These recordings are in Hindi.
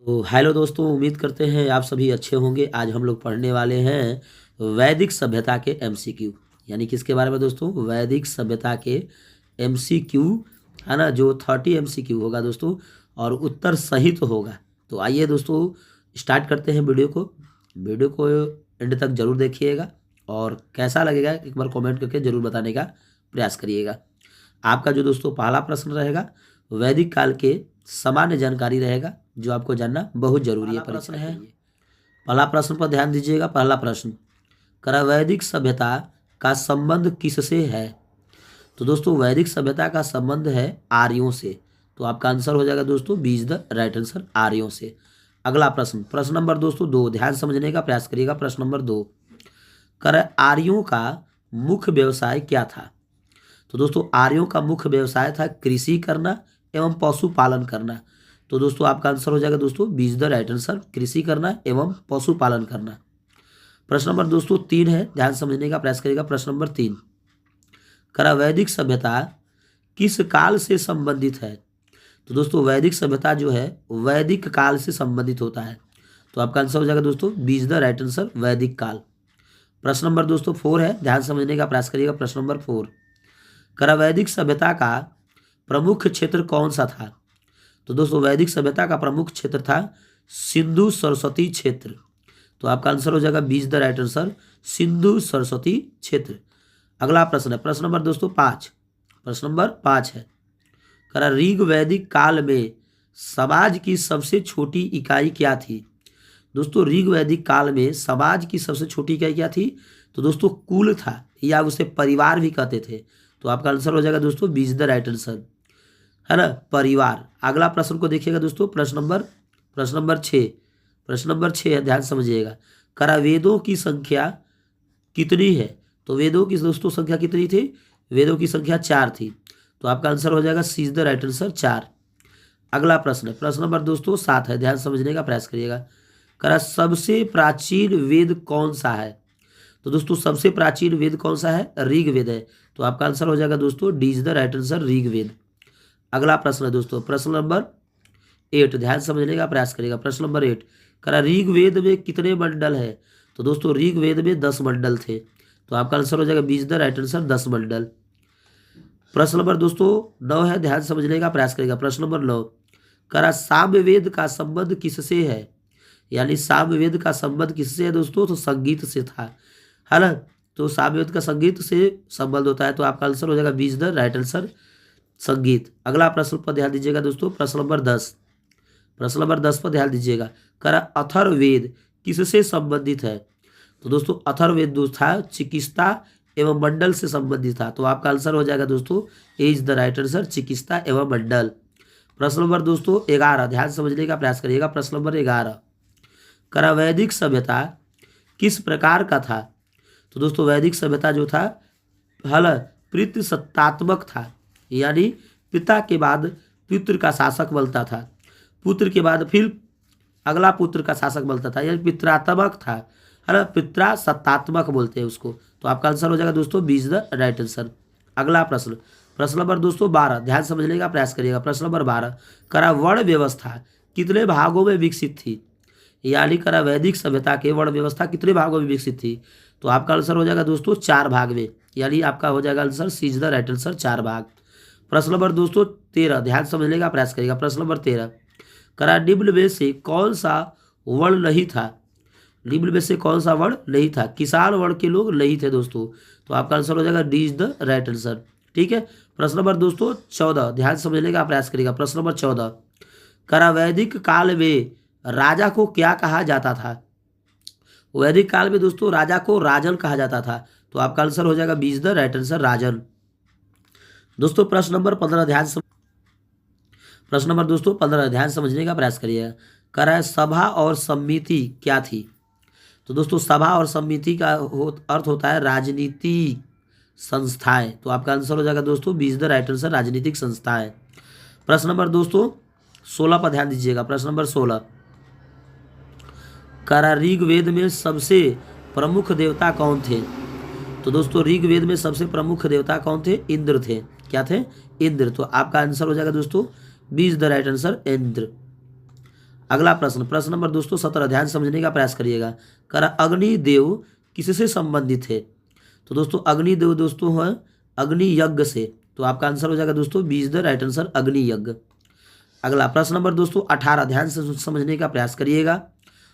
तो हेलो दोस्तों, उम्मीद करते हैं आप सभी अच्छे होंगे। आज हम लोग पढ़ने वाले हैं वैदिक सभ्यता के एमसीक्यू। यानी किसके बारे में दोस्तों? वैदिक सभ्यता के एमसीक्यू, है ना, जो 30 एमसीक्यू होगा दोस्तों, और उत्तर सहित होगा। तो आइए दोस्तों स्टार्ट करते हैं वीडियो को एंड तक जरूर देखिएगा, और कैसा लगेगा एक बार कमेंट करके जरूर बताने का प्रयास करिएगा। आपका जो दोस्तों पहला प्रश्न रहेगा, वैदिक काल के सामान्य जानकारी रहेगा, जो आपको जानना बहुत जरूरी है। प्रश्न है, पहला प्रश्न पर ध्यान दीजिएगा। पहला प्रश्न, वैदिक सभ्यता का संबंध किससे है? तो दोस्तों वैदिक सभ्यता का संबंध है आर्यों से। तो आपका आंसर हो जाएगा दोस्तों B is the right answer, आर्यों से। अगला प्रश्न, प्रश्न नंबर दोस्तों 2, ध्यान समझने का प्रयास करिएगा। प्रश्न नंबर 2, आर्यों का मुख्य व्यवसाय क्या था? तो दोस्तों आर्यों का मुख्य व्यवसाय था कृषि करना एवं पशुपालन करना। तो दोस्तों आपका आंसर हो जाएगा दोस्तों B is the right answer, कृषि करना एवं पशुपालन करना। प्रश्न नंबर दोस्तों 3 है, ध्यान समझने का प्रयास करिएगा। प्रश्न नंबर 3, वैदिक सभ्यता किस काल से संबंधित है? तो दोस्तों वैदिक सभ्यता जो है वैदिक काल से संबंधित होता है। तो आपका आंसर हो जाएगा दोस्तों B is the right answer, वैदिक काल। प्रश्न नंबर दोस्तों 4 है, ध्यान समझने का प्रयास करिएगा। प्रश्न नंबर 4, वैदिक सभ्यता का प्रमुख क्षेत्र कौन सा था? तो दोस्तों वैदिक सभ्यता का प्रमुख क्षेत्र था सिंधु सरस्वती क्षेत्र। तो आपका आंसर हो जाएगा B is the right answer, Sindhu Saraswati क्षेत्र। अगला प्रश्न है, प्रश्न नंबर दोस्तों 5, प्रश्न नंबर 5 है, ऋग वैदिक काल में समाज की सबसे छोटी इकाई क्या थी? दोस्तों ऋग वैदिक काल में समाज की सबसे छोटी इकाई क्या थी? तो दोस्तों कुल था, या उसे परिवार भी कहते थे। तो आपका आंसर हो जाएगा दोस्तों B is the right answer, है ना, परिवार। अगला प्रश्न को देखिएगा दोस्तों, प्रश्न नंबर 6, प्रश्न नंबर 6 है, ध्यान समझिएगा। वेदों की संख्या कितनी है? तो वेदों की दोस्तों संख्या कितनी थी? वेदों की संख्या 4 थी। तो आपका आंसर हो जाएगा C is the right answer, 4। अगला प्रश्न है, प्रश्न नंबर दोस्तों 7 है, ध्यान समझने का प्रयास करिएगा। सबसे प्राचीन वेद कौन सा है? तो दोस्तों सबसे प्राचीन वेद कौन सा है? ऋग वेद है। तो आपका आंसर हो जाएगा दोस्तों D is the right answer, Rig Veda. अगला प्रश्न है दोस्तों, प्रश्न नंबर 8, ध्यान समझने का प्रयास करिएगा। प्रश्न नंबर 8, ऋग वेद में कितने मंडल है? तो दोस्तों ऋग वेद में 10 मंडल थे। तो आपका आंसर हो जाएगा B is the right answer, 10 मंडल। प्रश्न नंबर दोस्तों 9 है, ध्यान समझने का प्रयास करिएगा। प्रश्न नंबर 9, सामवेद का संबंध किससे है? यानी सामवेद का संबंध किससे है दोस्तों? तो संगीत से था, है ना। तो सामवेद का संगीत से संबंध होता है। तो आपका आंसर हो जाएगा B is the right answer, संगीत। अगला प्रश्न पर ध्यान दीजिएगा दोस्तों, प्रश्न नंबर 10, प्रश्न नंबर 10 पर ध्यान दीजिएगा। अथर्ववेद किससे संबंधित है? तो दोस्तों अथर्ववेद जो था चिकित्सा एवं मंडल से संबंधित था। तो आपका आंसर हो जाएगा दोस्तों ए इज द राइट आंसर, चिकित्सा एवं मंडल। प्रश्न नंबर दोस्तों 11, ध्यान समझने का प्रयास करिएगा। प्रश्न नंबर 11, वैदिक सभ्यता किस प्रकार का था? तो दोस्तों वैदिक सभ्यता जो था पितृसत्तात्मक था, यानी पिता के बाद पुत्र का शासक बनता था, पुत्र के बाद फिर अगला पुत्र का शासक बनता था, यानी पित्रात्मक था, है ना, पितृसत्तात्मक बोलते हैं उसको। तो आपका आंसर हो जाएगा दोस्तों B is the right answer. अगला प्रश्न, प्रश्न नंबर दोस्तों 12, ध्यान समझने का प्रयास करिएगा। प्रश्न नंबर 12, वर्ण व्यवस्था कितने भागों में विकसित थी? यानी वैदिक सभ्यता के वर्ण व्यवस्था कितने भागों में विकसित थी? तो आपका आंसर हो जाएगा दोस्तों 4 भाग में, यानी आपका हो जाएगा answer C is the right answer, 4 भाग। प्रश्न नंबर दोस्तों 13, ध्यान समझने का प्रयास करिएगा। प्रश्न नंबर 13, निम्न में से कौन सा वर्ण नहीं था? निम्न में से कौन सा वर्ण नहीं था? किसान वर्ण के लोग नहीं थे दोस्तों। तो आपका आंसर हो जाएगा D is the right answer, ठीक है। प्रश्न नंबर दोस्तों 14, ध्यान समझने का प्रयास करिएगा। प्रश्न नंबर 14, वैदिक काल में राजा को क्या कहा जाता था? वैदिक काल में दोस्तों राजा को राजन कहा जाता था। तो आपका आंसर हो जाएगा B is the right answer, Rajan. दोस्तों प्रश्न नंबर 15, प्रश्न नंबर दोस्तों 15, ध्यान समझने का प्रयास करिएगा। सभा और समिति क्या थी? तो दोस्तों सभा और समिति का अर्थ होता है राजनीतिक संस्थाएं। तो आपका आंसर हो जाएगा दोस्तों B is the right answer, राजनीतिक संस्थाएं। प्रश्न नंबर दोस्तों 16 पर ध्यान दीजिएगा। प्रश्न नंबर 16, ऋग्वेद में सबसे प्रमुख देवता कौन थे? तो दोस्तों ऋग्वेद में सबसे प्रमुख देवता कौन थे? इंद्र थे। क्या थे? इंद्र। तो आपका आंसर हो जाएगा दोस्तों B is the right answer, Indra. अगला प्रश्न, प्रश्न नंबर दोस्तों 17, ध्यान समझने का प्रयास करिएगा। करा अग्निदेव किससे संबंधित है? तो दोस्तों अग्निदेव दोस्तों है अग्नि यज्ञ से। तो आपका आंसर हो जाएगा दोस्तों B is the right answer, अग्नि यज्ञ। अगला प्रश्न नंबर दोस्तों 18, ध्यान से समझने का प्रयास करिएगा।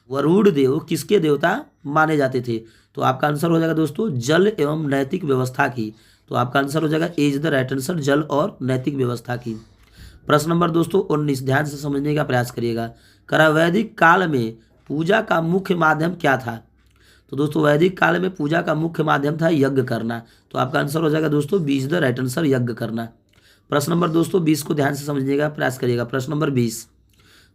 वरुण देव किसके देवता माने जाते थे? तो आपका आंसर हो जाएगा दोस्तों जल एवं नैतिक व्यवस्था की। तो आपका आंसर हो जाएगा ए इज द राइट आंसर, जल और नैतिक व्यवस्था की। प्रश्न नंबर दोस्तों 19, ध्यान से समझने का प्रयास करिएगा। करा वैदिक काल में पूजा का मुख्य माध्यम क्या था? तो दोस्तों वैदिक काल में पूजा का मुख्य माध्यम था यज्ञ करना। तो आपका आंसर हो जाएगा दोस्तों B is the right answer, यज्ञ करना। प्रश्न नंबर दोस्तों 20 को ध्यान से समझने का प्रयास करिएगा। प्रश्न नंबर 20,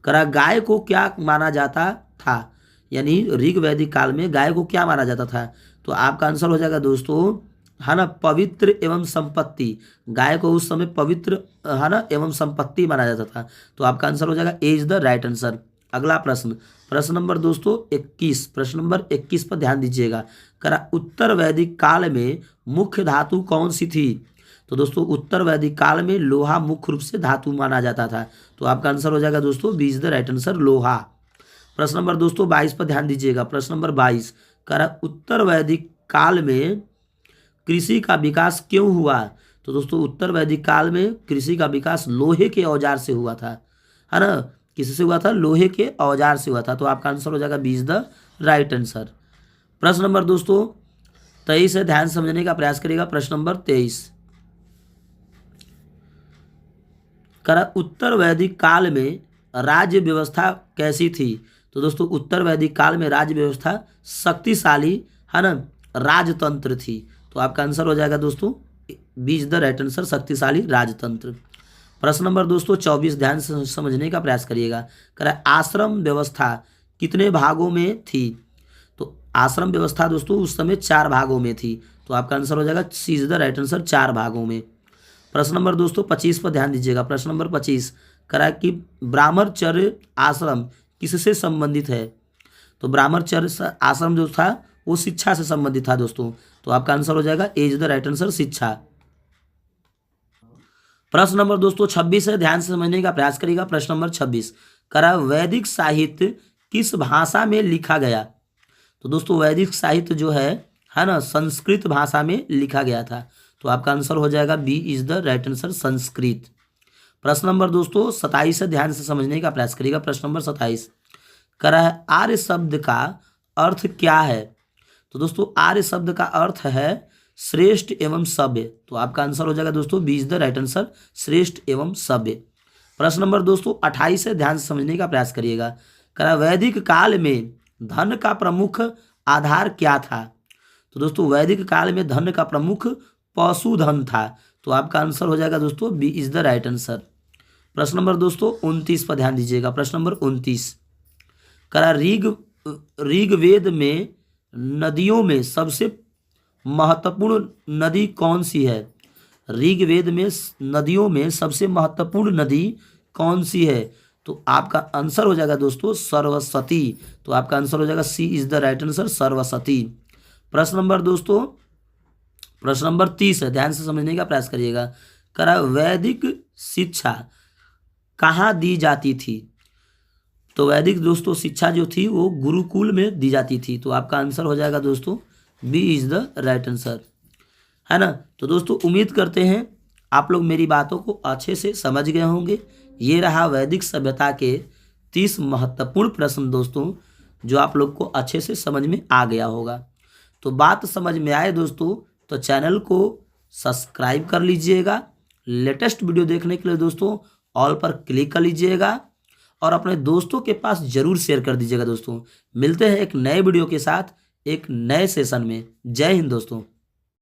करा गाय को क्या माना जाता था? यानी ऋग वैदिक काल में गाय को क्या माना जाता था? तो आपका आंसर हो जाएगा दोस्तों है ना पवित्र एवं संपत्ति। गाय को उस समय पवित्र है ना एवं संपत्ति माना जाता था। तो आपका आंसर हो जाएगा ए इज द राइट आंसर। अगला प्रश्न, प्रश्न नंबर दोस्तों 21, प्रश्न नंबर 21 पर ध्यान दीजिएगा। करा उत्तर वैदिक काल में मुख्य धातु कौन सी थी? तो दोस्तों उत्तर वैदिक काल में लोहा मुख्य रूप से धातु माना जाता था। तो आपका आंसर हो जाएगा दोस्तों B is the right answer, लोहा। प्रश्न नंबर दोस्तों 22 पर ध्यान दीजिएगा। प्रश्न नंबर 22, करा उत्तर वैदिक काल में कृषि का विकास क्यों हुआ? तो दोस्तों उत्तर वैदिक काल में कृषि का विकास लोहे के औजार से हुआ था, है ना। किससे हुआ था? लोहे के औजार से हुआ था। तो आपका आंसर हो जाएगा B is the right answer. प्रश्न नंबर दोस्तों 23 है, ध्यान समझने का प्रयास करिएगा। प्रश्न नंबर 23, करा उत्तर वैदिक काल में राज्य व्यवस्था कैसी थी? तो दोस्तों उत्तर वैदिक काल में राज्य व्यवस्था शक्तिशाली है ना राजतंत्र थी। तो आपका आंसर हो जाएगा दोस्तों B is the right answer, शक्तिशाली राजतंत्र। प्रश्न नंबर दोस्तों 24, ध्यान से समझने का प्रयास करिएगा। करा आश्रम व्यवस्था कितने भागों में थी? तो आश्रम व्यवस्था दोस्तों उस समय 4 भागों में थी। तो आपका आंसर हो जाएगा C is the right answer, 4 भागों में। प्रश्न नंबर दोस्तों 25 पर ध्यान दीजिएगा। प्रश्न नंबर 25, करा कि ब्राह्मणचर्य आश्रम किससे संबंधित है? तो ब्राह्मणचर्य आश्रम जो था वो शिक्षा से संबंधित था दोस्तों। तो आपका आंसर हो जाएगा ए इज द राइट आंसर, शिक्षा। प्रश्न नंबर दोस्तों 26 है, ध्यान से समझने का प्रयास करिएगा। प्रश्न नंबर 26, करा वैदिक साहित्य किस भाषा में लिखा गया? तो दोस्तों वैदिक साहित्य जो है ना संस्कृत भाषा में लिखा गया था। तो आपका आंसर हो जाएगा B is the right answer, Sanskrit. प्रश्न नंबर दोस्तों 27 है, ध्यान से समझने का प्रयास करिएगा। प्रश्न नंबर 27, करा आर्य शब्द का अर्थ क्या है? तो दोस्तों आर्य शब्द का अर्थ है श्रेष्ठ एवं सभ्य। तो आपका आंसर हो जाएगा दोस्तों B is the right answer, श्रेष्ठ एवं सभ्य। प्रश्न नंबर दोस्तों 28 है, ध्यान से समझने का प्रयास करिएगा। करा वैदिक काल में धन का प्रमुख आधार क्या था? तो दोस्तों वैदिक काल में धन का प्रमुख पशुधन था। तो आपका आंसर हो जाएगा दोस्तों B is the right answer. प्रश्न नंबर दोस्तों 29 पर ध्यान दीजिएगा। प्रश्न नंबर 29, करा ऋग्वेद में नदियों में सबसे महत्वपूर्ण नदी कौन सी है? ऋग्वेद में नदियों में सबसे महत्वपूर्ण नदी कौन सी है? तो आपका आंसर हो जाएगा दोस्तों सरस्वती। तो आपका आंसर हो जाएगा C is the right answer, Saraswati. प्रश्न नंबर दोस्तों प्रश्न नंबर 30 है, ध्यान से समझने का प्रयास करिएगा। करा वैदिक शिक्षा कहाँ दी जाती थी? तो वैदिक दोस्तों शिक्षा जो थी वो गुरुकुल में दी जाती थी। तो आपका आंसर हो जाएगा दोस्तों B is the right answer, है ना। तो दोस्तों उम्मीद करते हैं आप लोग मेरी बातों को अच्छे से समझ गए होंगे। ये रहा वैदिक सभ्यता के 30 महत्वपूर्ण प्रश्न दोस्तों, जो आप लोग को अच्छे से समझ में आ गया होगा। तो बात समझ में आए दोस्तों तो चैनल को सब्सक्राइब कर लीजिएगा। लेटेस्ट वीडियो देखने के लिए दोस्तों ऑल पर क्लिक कर लीजिएगा और अपने दोस्तों के पास जरूर शेयर कर दीजिएगा दोस्तों। मिलते हैं एक नए वीडियो के साथ एक नए सेशन में। जय हिंद दोस्तों।